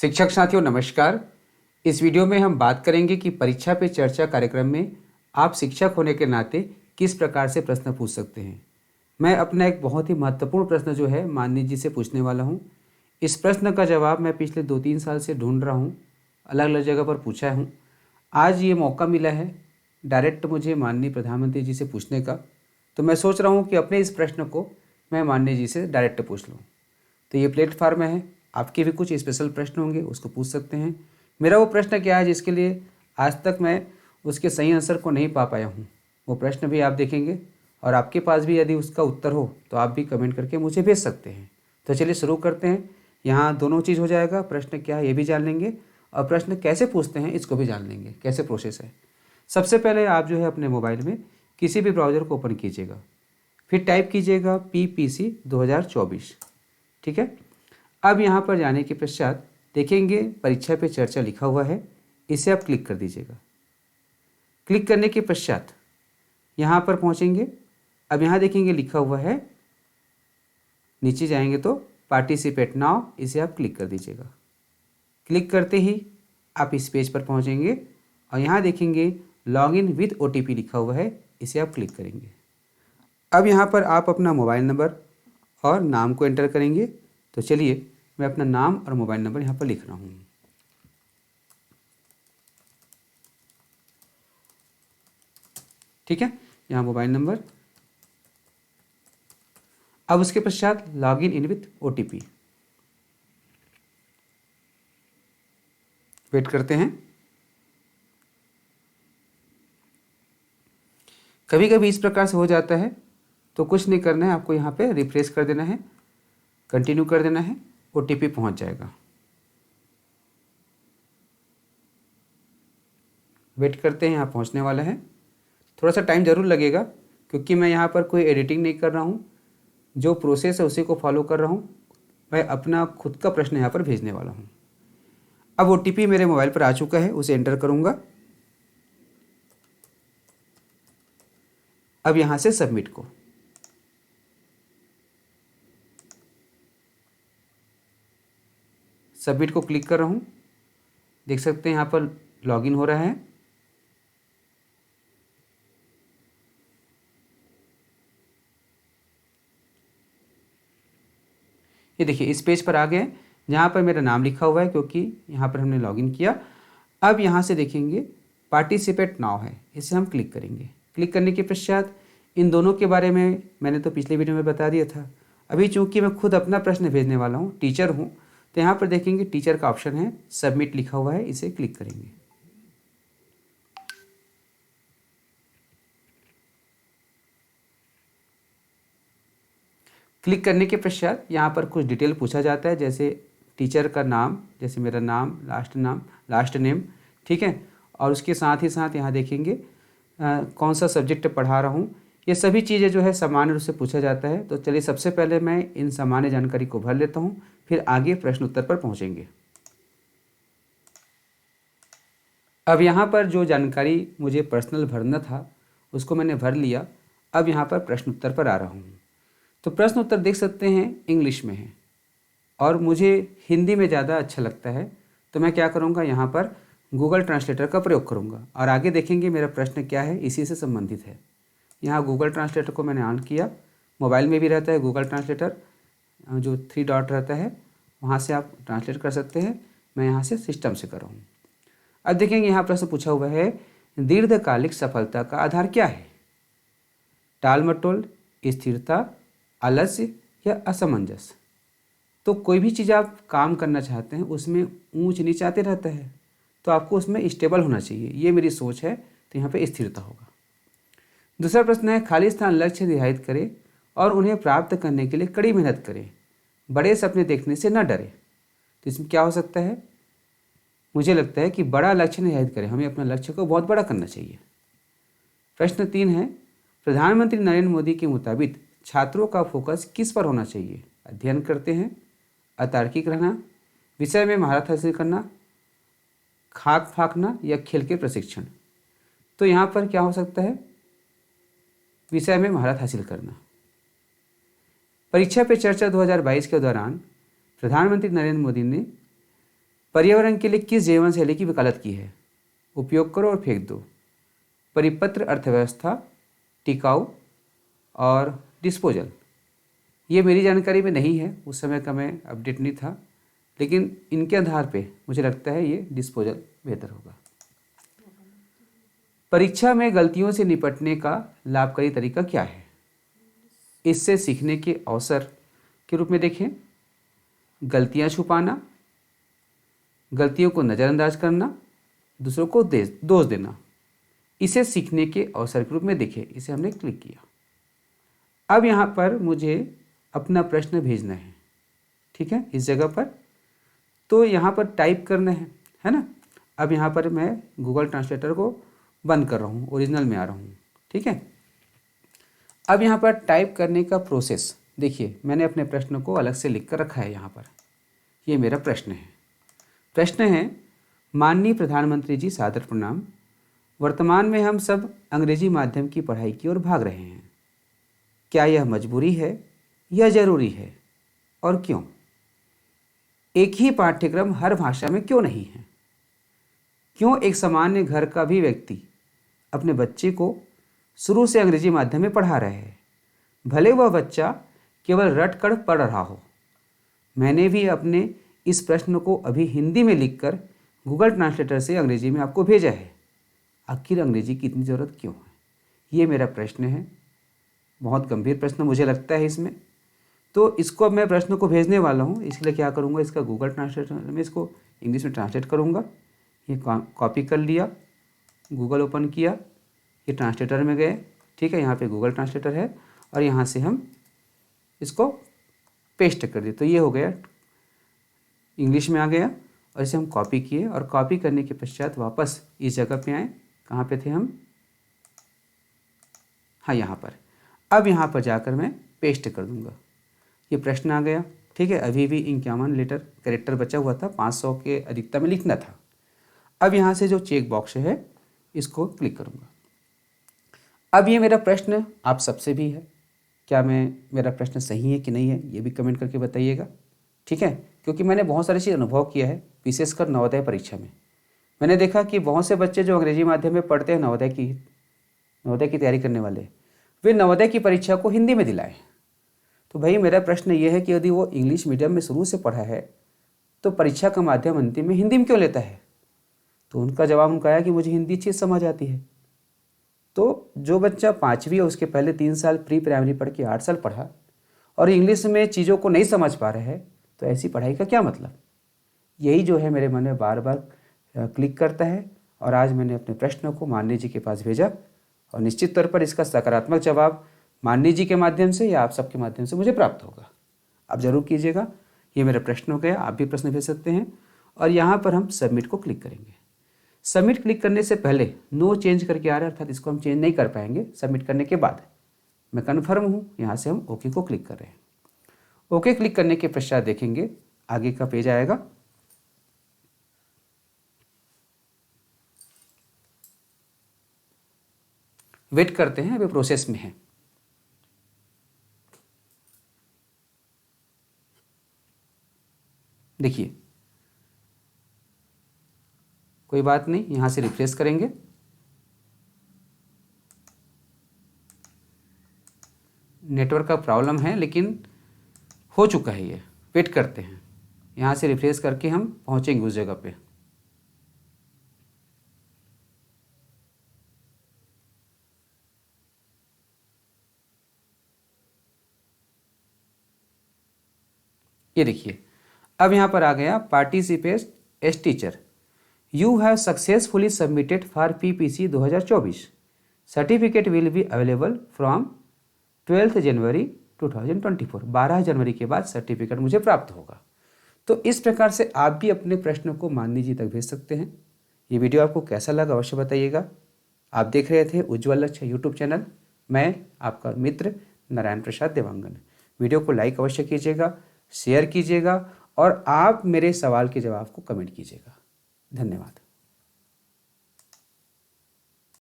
शिक्षक साथियों नमस्कार। इस वीडियो में हम बात करेंगे कि परीक्षा पे चर्चा कार्यक्रम में आप शिक्षक होने के नाते किस प्रकार से प्रश्न पूछ सकते हैं। मैं अपना एक बहुत ही महत्वपूर्ण प्रश्न जो है माननीय जी से पूछने वाला हूँ। इस प्रश्न का जवाब मैं पिछले 2-3 साल से ढूंढ रहा हूँ, अलग अलग जगह पर पूछा हूँ। आज ये मौका मिला है डायरेक्ट मुझे माननीय प्रधानमंत्री जी से पूछने का, तो मैं सोच रहा हूँ कि अपने इस प्रश्न को मैं माननीय जी से डायरेक्ट पूछ लूँ। तो ये प्लेटफॉर्म है, आपके भी कुछ स्पेशल प्रश्न होंगे उसको पूछ सकते हैं। मेरा वो प्रश्न क्या है जिसके लिए आज तक मैं उसके सही आंसर को नहीं पा पाया हूँ, वो प्रश्न भी आप देखेंगे और आपके पास भी यदि उसका उत्तर हो तो आप भी कमेंट करके मुझे भेज सकते हैं। तो चलिए शुरू करते हैं। यहाँ दोनों चीज़ हो जाएगा, प्रश्न क्या है ये भी जान लेंगे और प्रश्न कैसे पूछते हैं इसको भी जान लेंगे, कैसे प्रोसेस है। सबसे पहले आप जो है अपने मोबाइल में किसी भी ब्राउज़र को ओपन कीजिएगा, फिर टाइप कीजिएगा PPC 2024। ठीक है। अब यहाँ पर जाने के पश्चात देखेंगे परीक्षा पे चर्चा लिखा हुआ है, इसे आप क्लिक कर दीजिएगा। क्लिक करने के पश्चात यहाँ पर पहुँचेंगे। अब यहाँ देखेंगे लिखा हुआ है, नीचे जाएंगे तो पार्टिसिपेट नाउ, इसे आप क्लिक कर दीजिएगा। क्लिक करते ही आप इस पेज पर पहुँचेंगे और यहाँ देखेंगे लॉग इन विथ OTP लिखा हुआ है, इसे आप क्लिक करेंगे। अब यहाँ पर आप अपना मोबाइल नंबर और नाम को एंटर करेंगे। तो चलिए मैं अपना नाम और मोबाइल नंबर यहाँ पर लिख रहा हूँ। ठीक है, यहाँ मोबाइल नंबर। अब उसके पश्चात login in with OTP, wait करते हैं। कभी कभी इस प्रकार से हो जाता है तो कुछ नहीं करना है, आपको यहाँ पे रिफ्रेश कर देना है, कंटिन्यू कर देना है, OTP पहुँच जाएगा। वेट करते हैं, यहाँ पहुँचने वाला है। थोड़ा सा टाइम ज़रूर लगेगा क्योंकि मैं यहाँ पर कोई एडिटिंग नहीं कर रहा हूँ, जो प्रोसेस है उसी को फॉलो कर रहा हूँ। मैं अपना खुद का प्रश्न यहाँ पर भेजने वाला हूँ। अब OTP मेरे मोबाइल पर आ चुका है, उसे एंटर करूँगा। अब यहाँ से सबमिट को, सबमिट को क्लिक कर रहा हूँ। देख सकते हैं यहाँ पर लॉगिन हो रहा है। ये देखिए इस पेज पर आ गए जहाँ पर मेरा नाम लिखा हुआ है क्योंकि यहाँ पर हमने लॉगिन किया। अब यहाँ से देखेंगे पार्टिसिपेट नाउ है, इसे हम क्लिक करेंगे। क्लिक करने के पश्चात इन दोनों के बारे में मैंने तो पिछले वीडियो में बता दिया था। अभी चूंकि मैं खुद अपना प्रश्न भेजने वाला हूँ, टीचर हूँ, तो यहाँ पर देखेंगे टीचर का ऑप्शन है, सबमिट लिखा हुआ है, इसे क्लिक करेंगे। क्लिक करने के पश्चात यहाँ पर कुछ डिटेल पूछा जाता है, जैसे टीचर का नाम, जैसे मेरा नाम, लास्ट नेम। ठीक है, और उसके साथ ही साथ यहाँ देखेंगे कौन सा सब्जेक्ट पढ़ा रहा हूँ। ये सभी चीज़ें जो है सामान्य रूप से पूछा जाता है। तो चलिए सबसे पहले मैं इन सामान्य जानकारी को भर लेता हूँ, फिर आगे प्रश्न उत्तर पर पहुँचेंगे। अब यहाँ पर जो जानकारी मुझे पर्सनल भरना था उसको मैंने भर लिया। अब यहाँ पर प्रश्न उत्तर पर आ रहा हूँ। तो प्रश्न उत्तर देख सकते हैं इंग्लिश में है और मुझे हिंदी में ज़्यादा अच्छा लगता है, तो मैं क्या करूँगा, यहाँ पर गूगल ट्रांसलेटर का प्रयोग करूँगा और आगे देखेंगे मेरा प्रश्न क्या है, इसी से संबंधित है। यहाँ गूगल ट्रांसलेटर को मैंने ऑन किया। मोबाइल में भी रहता है गूगल ट्रांसलेटर, जो 3 डॉट रहता है, वहाँ से आप ट्रांसलेट कर सकते हैं। मैं यहाँ से सिस्टम से कर रहा हूँ। अब देखेंगे यहाँ प्रश्न पूछा हुआ है, दीर्घकालिक सफलता का आधार क्या है? टाल मटोल, स्थिरता, आलस्य या असमंजस। तो कोई भी चीज़ आप काम करना चाहते हैं उसमें ऊंच नीच आते रहता है, तो आपको उसमें स्टेबल होना चाहिए, ये मेरी सोच है। तो यहाँ पे स्थिरता होगा। दूसरा प्रश्न है, खाली स्थान लक्ष्य निर्धारित करें और उन्हें प्राप्त करने के लिए कड़ी मेहनत करें, बड़े सपने देखने से न डरे। तो इसमें क्या हो सकता है, मुझे लगता है कि बड़ा लक्ष्य निर्धारित करें, हमें अपना लक्ष्य को बहुत बड़ा करना चाहिए। प्रश्न 3 है, प्रधानमंत्री नरेंद्र मोदी के मुताबिक छात्रों का फोकस किस पर होना चाहिए? अध्ययन करते हैं, अतार्किक रहना, विषय में महारत हासिल करना, खाक फाकना या खेल के प्रशिक्षण। तो यहाँ पर क्या हो सकता है, विषय में महारत हासिल करना। परीक्षा पे चर्चा 2022 के दौरान प्रधानमंत्री नरेंद्र मोदी ने पर्यावरण के लिए किस जीवन शैली की वकालत की है? उपयोग करो और फेंक दो, परिपत्र, अर्थव्यवस्था, टिकाऊ और डिस्पोजल। ये मेरी जानकारी में नहीं है, उस समय का मैं अपडेट नहीं था, लेकिन इनके आधार पे मुझे लगता है ये डिस्पोजल बेहतर होगा। परीक्षा में गलतियों से निपटने का लाभकारी तरीका क्या है? इससे सीखने के अवसर के रूप में देखें, गलतियां छुपाना, गलतियों को नज़रअंदाज करना, दूसरों को दोष देना। इसे सीखने के अवसर के रूप में देखें। इसे हमने क्लिक किया। अब यहाँ पर मुझे अपना प्रश्न भेजना है, ठीक है, इस जगह पर। तो यहाँ पर टाइप करना है ना। अब यहाँ पर मैं गूगल ट्रांसलेटर को बंद कर रहा हूँ, ओरिजिनल में आ रहा हूँ, ठीक है। अब यहाँ पर टाइप करने का प्रोसेस देखिए, मैंने अपने प्रश्न को अलग से लिख कर रखा है यहाँ पर। ये मेरा प्रश्न है। प्रश्न है, माननीय प्रधानमंत्री जी, सादर प्रणाम। वर्तमान में हम सब अंग्रेजी माध्यम की पढ़ाई की ओर भाग रहे हैं। क्या यह मजबूरी है या ज़रूरी है, और क्यों? एक ही पाठ्यक्रम हर भाषा में क्यों नहीं है? क्यों एक सामान्य घर का भी व्यक्ति अपने बच्चे को शुरू से अंग्रेजी माध्यम में पढ़ा रहे हैं, भले वह बच्चा केवल रट कर पढ़ रहा हो? मैंने भी अपने इस प्रश्न को अभी हिंदी में लिखकर गूगल ट्रांसलेटर से अंग्रेजी में आपको भेजा है। आखिर अंग्रेजी की इतनी ज़रूरत क्यों है? ये मेरा प्रश्न है। बहुत गंभीर प्रश्न मुझे लगता है इसमें। तो इसको अब मैं प्रश्न को भेजने वाला हूँ, इसलिए क्या करूँगा, इसका गूगल ट्रांसलेटर में इसको इंग्लिश में ट्रांसलेट करूँगा। ये कॉपी कर लिया, गूगल ओपन किया, ये ट्रांसलेटर में गए, ठीक है, यहाँ पे गूगल ट्रांसलेटर है, और यहाँ से हम इसको पेस्ट कर दिए। तो ये हो गया, इंग्लिश में आ गया, और इसे हम कॉपी किए, और कॉपी करने के पश्चात वापस इस जगह पे आए। कहाँ पे थे हम? हाँ, यहाँ पर। अब यहाँ पर जाकर मैं पेस्ट कर दूँगा। ये प्रश्न आ गया, ठीक है। अभी भी 51 लेटर कैरेक्टर बचा हुआ था, 500 के अधिकता में लिखना था। अब यहाँ से जो चेक बॉक्स है इसको क्लिक करूँगा। अब ये मेरा प्रश्न आप सबसे भी है, क्या मेरा प्रश्न सही है कि नहीं है, ये भी कमेंट करके बताइएगा, ठीक है। क्योंकि मैंने बहुत सारी चीज़ अनुभव किया है, विशेषकर नवोदय परीक्षा में। मैंने देखा कि बहुत से बच्चे जो अंग्रेजी माध्यम में पढ़ते हैं, नवोदय की तैयारी करने वाले, वे नवोदय की परीक्षा को हिंदी में दिलाए। तो भाई मेरा प्रश्न ये है कि यदि वो इंग्लिश मीडियम में शुरू से पढ़ा है तो परीक्षा का माध्यम अंतिम में हिंदी में क्यों लेता है? तो उनका जवाब उनका आया कि मुझे हिंदी अच्छी समझ आती है। तो जो बच्चा 5वीं और उसके पहले 3 साल प्री प्राइमरी पढ़ के 8 साल पढ़ा और इंग्लिश में चीज़ों को नहीं समझ पा रहे हैं, तो ऐसी पढ़ाई का क्या मतलब? यही जो है मेरे मन में बार बार क्लिक करता है। और आज मैंने अपने प्रश्न को माननीय जी के पास भेजा, और निश्चित तौर पर इसका सकारात्मक जवाब माननीय जी के माध्यम से या आप सबके माध्यम से मुझे प्राप्त होगा। आप ज़रूर कीजिएगा। ये मेरा प्रश्न हो गया, आप भी प्रश्न भेज सकते हैं। और यहाँ पर हम सबमिट को क्लिक करेंगे। सबमिट क्लिक करने से पहले नो चेंज करके आ रहा है, अर्थात इसको हम चेंज नहीं कर पाएंगे सबमिट करने के बाद। मैं कन्फर्म हूँ, यहाँ से हम ओके को क्लिक कर रहे हैं। ओके क्लिक करने के पश्चात देखेंगे आगे का पेज आएगा। वेट करते हैं, अभी प्रोसेस में है। देखिए, कोई बात नहीं, यहाँ से रिफ्रेश करेंगे। नेटवर्क का प्रॉब्लम है, लेकिन हो चुका है ये। वेट करते हैं, यहाँ से रिफ्रेश करके हम पहुँचेंगे उस जगह पे। ये देखिए, अब यहाँ पर आ गया participate S teacher, you have successfully submitted for PPC 2024। Certificate will be available from 12 जनवरी 2024। 12 जनवरी के बाद सर्टिफिकेट मुझे प्राप्त होगा। तो इस प्रकार से आप भी अपने प्रश्न को माननीय जी तक भेज सकते हैं। ये वीडियो आपको कैसा लगा अवश्य बताइएगा। आप देख रहे थे उज्ज्वल लक्ष्य यूट्यूब चैनल। मैं आपका मित्र नारायण प्रसाद देवांगन। वीडियो को लाइक अवश्य कीजिएगा, शेयर कीजिएगा, और आप मेरे सवाल के जवाब को कमेंट कीजिएगा। धन्यवाद।